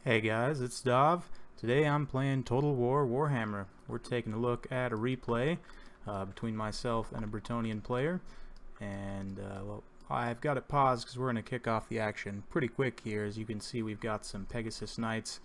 Hey guys, it's Dov. Today I'm playing Total War Warhammer. We're taking a look at a replay between myself and a Bretonnian player. And well, I've got it paused because we're going to kick off the action pretty quick here. As you can see, we've got some Pegasus Knights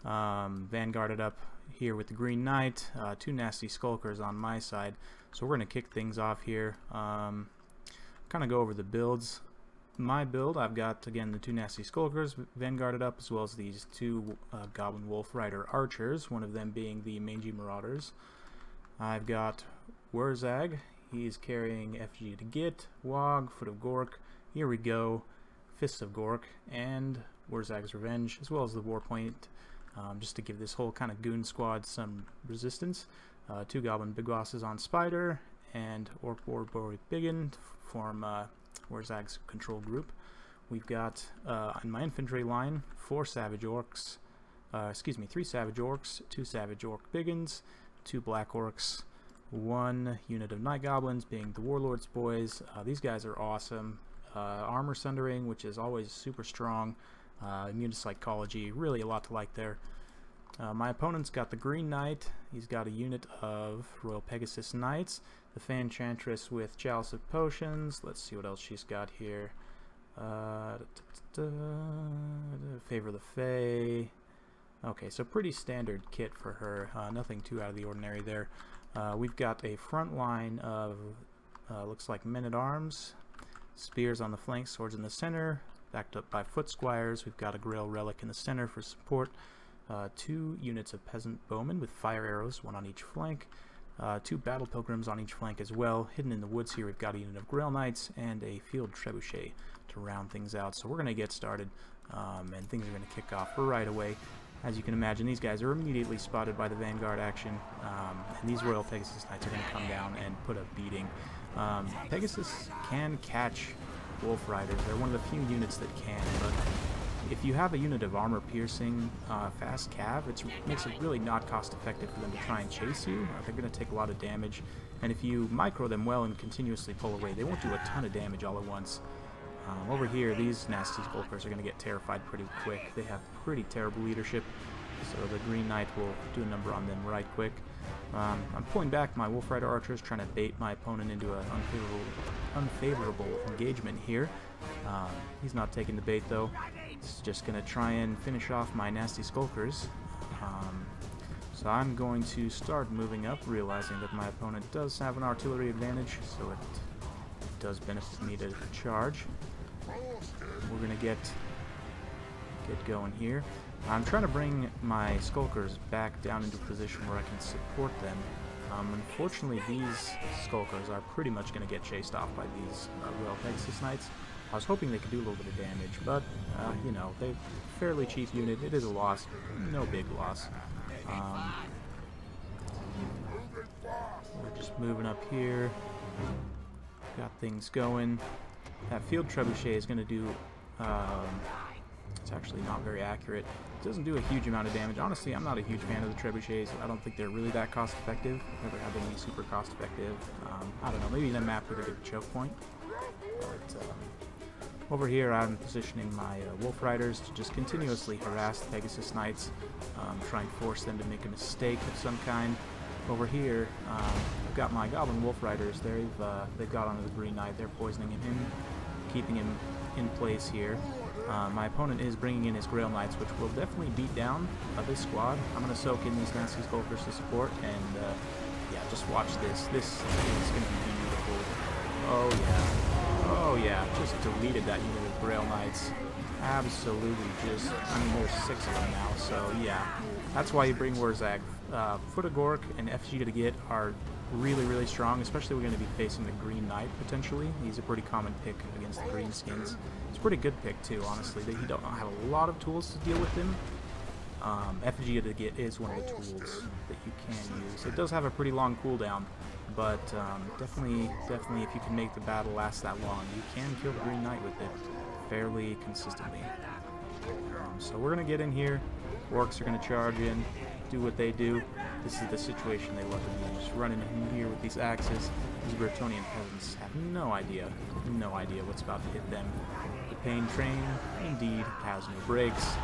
vanguarded up here with the Green Knight, two nasty Skulkers on my side. So we're going to kick things off here. Kind of go over the builds. My build, I've got, again, the two nasty Skulkers vanguarded up, as well as these two Goblin Wolf Rider Archers, one of them being the Mangy Marauders. I've got Wurzag. He's carrying Effigy to Git, Wog, Foot of Gork, Here We Go, Fists of Gork, and Wurzag's Revenge, as well as the Warpoint, just to give this whole kind of goon squad some resistance. Two Goblin Big Bosses on Spider, and Orc Warboy Biggin to form Wurzag's control group. We've got on my infantry line three Savage Orcs, two Savage Orc Biggins, two Black Orcs, one unit of Night Goblins being the Warlord's Boys. These guys are awesome. Armor Sundering, which is always super strong. Immune to Psychology, really a lot to like there. My opponent's got the Green Knight. He's got a unit of Royal Pegasus Knights, the Enchantress with Chalice of Potions. Let's see what else she's got here. Favor the Fae. Okay, so pretty standard kit for her. Nothing too out of the ordinary there. We've got a front line of looks like men-at-arms, spears on the flanks, swords in the center, backed up by foot squires. We've got a Grail Relic in the center for support. Two units of peasant bowmen with fire arrows, one on each flank. Two battle pilgrims on each flank as well. Hidden in the woods here, we've got a unit of Grail Knights and a field trebuchet to round things out. So we're going to get started, and things are going to kick off right away. As you can imagine, these guys are immediately spotted by the Vanguard action, and these Royal Pegasus Knights are going to come down and put a beating. Pegasus can catch Wolf Riders. They're one of the few units that can, but if you have a unit of armor piercing fast cav, it makes it really not cost effective for them to try and chase you. They're going to take a lot of damage, and if you micro them well and continuously pull away, they won't do a ton of damage all at once. Over here, these nasty Skulkers are going to get terrified pretty quick. They have pretty terrible leadership, so the Green Knight will do a number on them right quick. I'm pulling back my Wolf Rider Archers, trying to bait my opponent into an unfavorable engagement here. He's not taking the bait though. He's just going to try and finish off my nasty Skulkers. So I'm going to start moving up, realizing that my opponent does have an artillery advantage, so it does benefit me to charge. We're going to get going here. I'm trying to bring my Skulkers back down into a position where I can support them. Unfortunately, these Skulkers are pretty much going to get chased off by these Royal Pegasus Knights. I was hoping they could do a little bit of damage, but, you know, they're fairly cheap unit. It is a loss. No big loss. We're just moving up here. Got things going. That field trebuchet is going to do, it's actually not very accurate. It doesn't do a huge amount of damage. Honestly, I'm not a huge fan of the trebuchets. I don't think they're really that cost effective. Never had any super cost effective. I don't know, maybe in a map with a good choke point. But over here I'm positioning my Wolf Riders to just continuously harass the Pegasus Knights, try and force them to make a mistake of some kind. Over here, I've got my Goblin Wolf Riders. They've got onto the Green Knight. They're poisoning him, keeping him in place here. My opponent is bringing in his Grail Knights, which will definitely beat down this squad. I'm going to soak in these nasty Skulkers to support, and yeah, just watch this. This is going to be beautiful. Oh yeah. Oh yeah, just deleted that unit of Grail Knights. Absolutely just, I mean, there's 6 of them now, so yeah. That's why you bring Wurzag. Foot of Gork and Effigy to Git are really strong, especially we're going to be facing the Green Knight potentially. He's a pretty common pick against the Greenskins. It's a pretty good pick too, honestly. He don't have a lot of tools to deal with him. Effigy to Git is one of the tools that you can use. It does have a pretty long cooldown, but definitely if you can make the battle last that long, you can kill the Green Knight with it fairly consistently. So we're going to get in here. Orcs are going to charge in, do what they do. This is the situation they love to be. Just running in here with these axes. These Bretonnian peasants have no idea what's about to hit them. The pain train indeed has no brakes.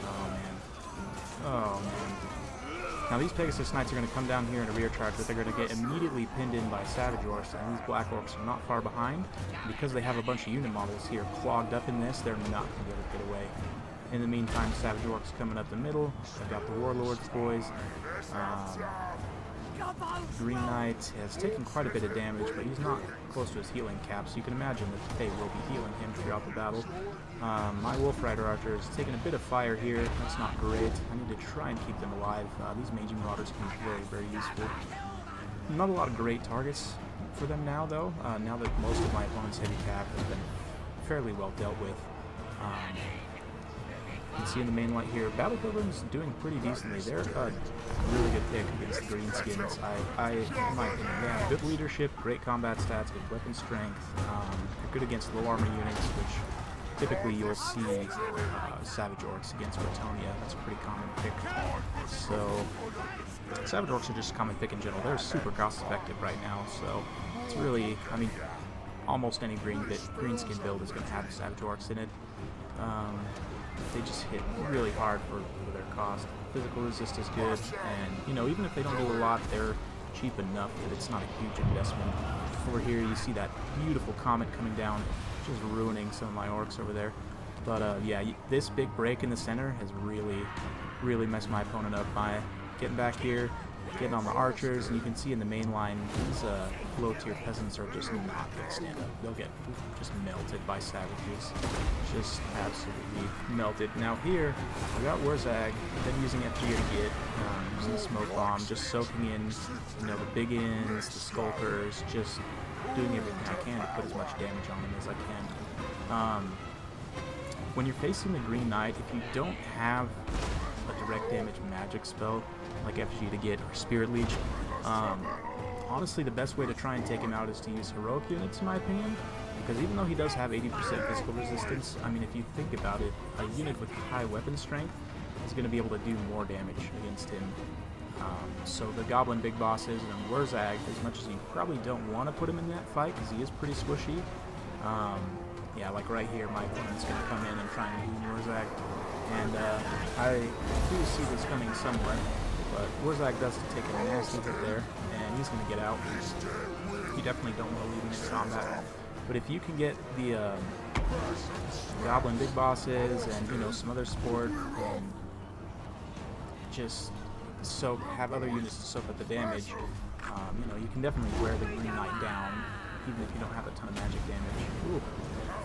Oh, man. Oh, man. Now these Pegasus Knights are going to come down here in a rear charge, but they're going to get immediately pinned in by Savage Orcs, and these Black Orcs are not far behind. Because they have a bunch of unit models here clogged up in this, they're not going to be able to get away. In the meantime, Savage Orcs coming up the middle. I've got the Warlords boys. Green Knight has taken quite a bit of damage, but he's not close to his healing cap, so you can imagine that they will be healing him throughout the battle. My Wolf Rider Archer is taking a bit of fire here. That's not great. I need to try and keep them alive. These Mangy Marauders can be very, very useful. Not a lot of great targets for them now, though, now that most of my opponent's heavy cap has been fairly well dealt with. You can see in the main light here, Battle Pilgrim's doing pretty decently. They're a really good pick against the Greenskins. In my opinion, they have good leadership, great combat stats, good weapon strength. They're good against low armor units, which typically you'll see Savage Orcs against Bretonnia. That's a pretty common pick. So Savage Orcs are just a common pick in general. They're super cost effective right now, so it's really, I mean, almost any greenskin build is going to have Savage Orcs in it. They just hit really hard for their cost. Physical resist is good, and you know, even if they don't do a lot, they're cheap enough that it's not a huge investment. Over here you see that beautiful comet coming down, just ruining some of my orcs over there. But yeah, this big break in the center has really messed my opponent up by getting back here, getting on the archers, and you can see in the main line, these low-tier peasants are just not going to stand up. They'll get just melted by savages. Just absolutely melted. Now here, we got Warzag, then using Effigy to get, using the smoke bomb, just soaking in, you know, the big ins, the skulkers, just doing everything I can to put as much damage on them as I can. When you're facing the Green Knight, if you don't have a direct damage magic spell, like Effigy to get or Spirit Leech, honestly the best way to try and take him out is to use heroic units, in my opinion, because even though he does have 80% physical resistance, I mean, if you think about it, a unit with high weapon strength is going to be able to do more damage against him. So the Goblin Big Bosses and Warzag, as much as you probably don't want to put him in that fight because he is pretty squishy, yeah, like right here, my opponent's going to come in and try and wound Warzag, and I do see this coming somewhat. But Warzag does take a nasty hit there, and he's going to get out. You definitely don't want to leave him in combat. But if you can get the Goblin Big Bosses and, you know, some other support, and just have other units to soak up the damage, you know, you can definitely wear the Green Knight down, even if you don't have a ton of magic damage. Ooh.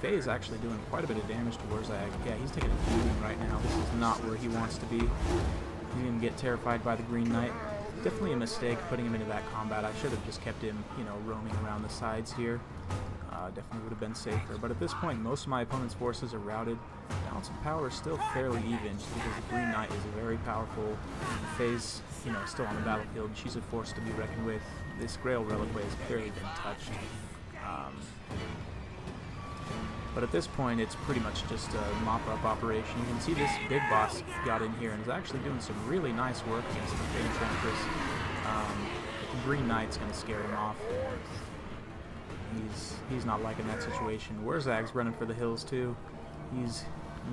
Faye is actually doing quite a bit of damage to Warzag. Yeah, he's taking a beating right now. This is not where he wants to be. He's going to get terrified by the Green Knight. Definitely a mistake putting him into that combat. I should have just kept him, you know, roaming around the sides here. Definitely would have been safer. But at this point, most of my opponent's forces are routed. Balance of power is still fairly even, just because the Green Knight is a very powerful phase, you know, still on the battlefield. She's a force to be reckoned with. This Grail Reliquary has barely been touched. But at this point, it's pretty much just a mop-up operation. You can see this big boss got in here and is actually doing some really nice work against the Enchantress. The Green Knight's going to scare him off. He's not liking that situation. Warzag's running for the hills too. He's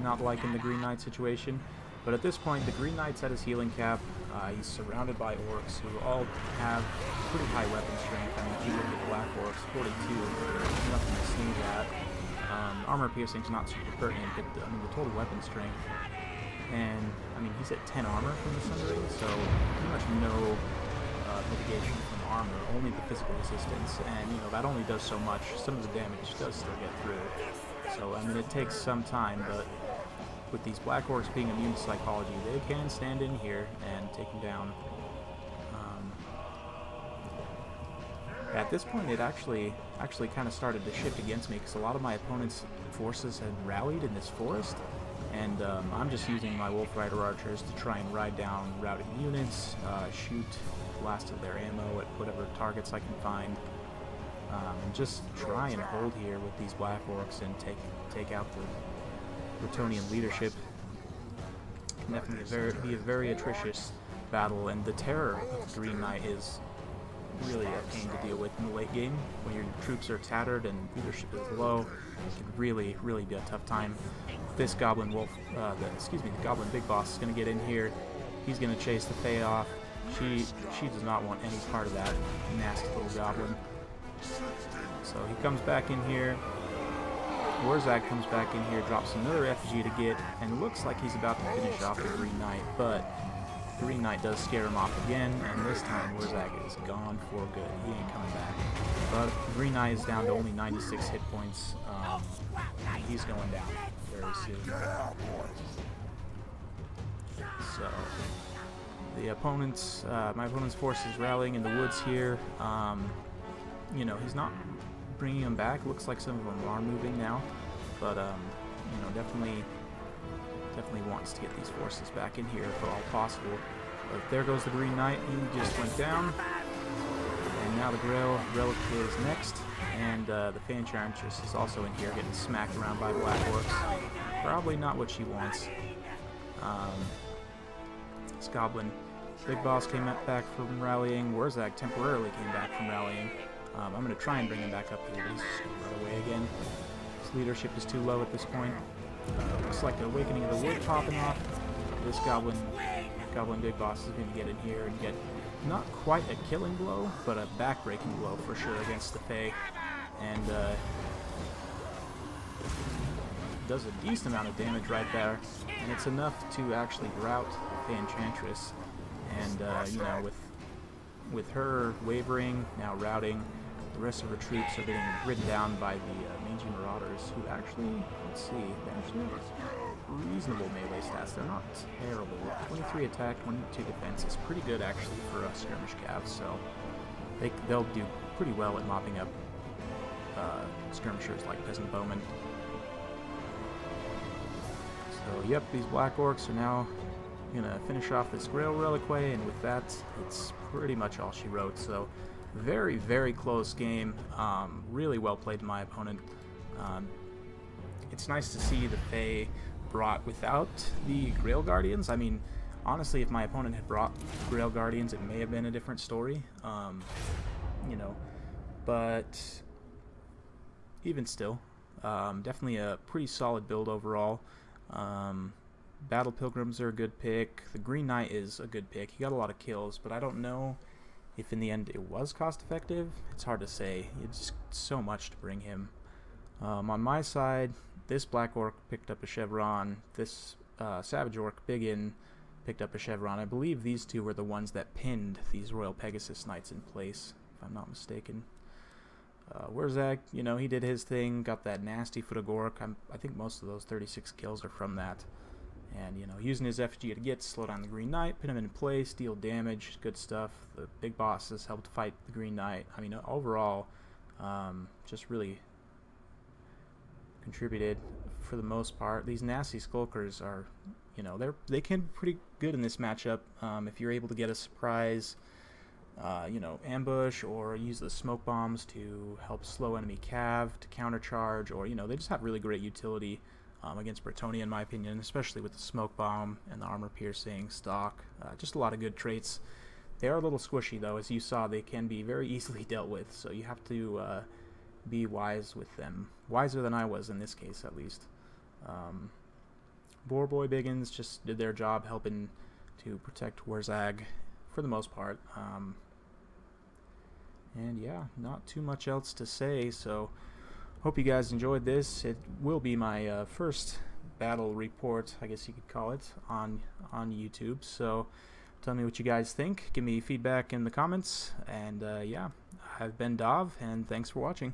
not liking the Green Knight situation. But at this point, the Green Knight's at his healing cap. He's surrounded by orcs who all have pretty high weapon strength. I mean, if you look at Black Orcs, 42, nothing to sneeze at. Armor piercing's not super pertinent, but I mean, the total weapon strength. And, I mean, he's at 10 armor from the Sundering, so pretty much no mitigation from armor, only the physical resistance, and, you know, that only does so much. Some of the damage does still get through. So, I mean, it takes some time, but with these Black Orcs being immune to psychology, they can stand in here and take him down. At this point, it actually kind of started to shift against me, because a lot of my opponent's forces had rallied in this forest, and I'm just using my Wolf Rider Archers to try and ride down routing units, shoot the last of their ammo at whatever targets I can find, and just try and hold here with these Black Orcs and take out the Bretonnian leadership. It can definitely be a very atrocious battle, and the terror of Green Knight is really a pain to deal with in the late game. When your troops are tattered and leadership is low, it can really be a tough time. At this goblin wolf, the goblin big boss is going to get in here. He's going to chase the Fae off. She does not want any part of that nasty little goblin. So he comes back in here. Warzag comes back in here, drops another Effigy to get, and looks like he's about to finish off the Green Knight, but the Green Knight does scare him off again, and this time Warzag is gone for good. He ain't coming back. But the Green Knight is down to only 96 hit points. He's going down very soon. So the opponent's, my opponent's force is rallying in the woods here. You know, he's not bringing them back. Looks like some of them are moving now, but you know, definitely wants to get these forces back in here if at all possible. But there goes the Green Knight. He just went down, and now the Grail Relic is next, and the Enchantress is also in here getting smacked around by Black Orcs. Probably not what she wants. This Goblin Big Boss came back from rallying. Warzag temporarily came back from rallying. I'm going to try and bring him back up here, but he's just going to run away again. His leadership is too low at this point. Looks like the Awakening of the Wood popping off. This Goblin Big Boss is going to get in here and get not quite a killing blow, but a back-breaking blow for sure against the Fae. And does a decent amount of damage right there, and it's enough to actually rout the Enchantress. And you know, with her wavering, now routing, the rest of her troops are getting ridden down by the Mangy Marauders, who actually, let's see, they actually have reasonable melee stats. They're not terrible. 23 attack, 22 defense is pretty good actually for skirmish calves, so they'll do pretty well at mopping up skirmishers like peasant bowmen. So yep, these Black Orcs are now gonna finish off this Grail Reliquary, and with that, it's pretty much all she wrote. So very, very close game. Really well played to my opponent. It's nice to see the Fae brought without the Grail Guardians. I mean, honestly, if my opponent had brought Grail Guardians, it may have been a different story. You know, but even still, definitely a pretty solid build overall. Battle Pilgrims are a good pick. The Green Knight is a good pick. He got a lot of kills, but I don't know if in the end it was cost effective. It's hard to say. It's just so much to bring him. On my side, this Black Orc picked up a Chevron. This Savage Orc, Biggin, picked up a Chevron. I believe these two were the ones that pinned these Royal Pegasus Knights in place, if I'm not mistaken. Warzag, you know, he did his thing, got that nasty Foot of Gork. I think most of those 36 kills are from that. And, you know, using his Effigy to get slow down the Green Knight, put him in place, deal damage, good stuff. The big bosses helped fight the Green Knight. I mean, overall, just really contributed for the most part. These nasty Skulkers are, you know, they can be pretty good in this matchup if you're able to get a surprise, you know, ambush, or use the smoke bombs to help slow enemy cav to countercharge, or, you know, they just have really great utility against Bretonnia, in my opinion, especially with the smoke bomb and the armor piercing stock. Just a lot of good traits. They are a little squishy though, as you saw. They can be very easily dealt with, so you have to be wise with them. Wiser than I was in this case, at least. Boarboy Biggins just did their job helping to protect Warzag for the most part. And yeah, not too much else to say, so hope you guys enjoyed this. It will be my first battle report, I guess you could call it, on YouTube. So tell me what you guys think. Give me feedback in the comments. And yeah, I've been Dav, and thanks for watching.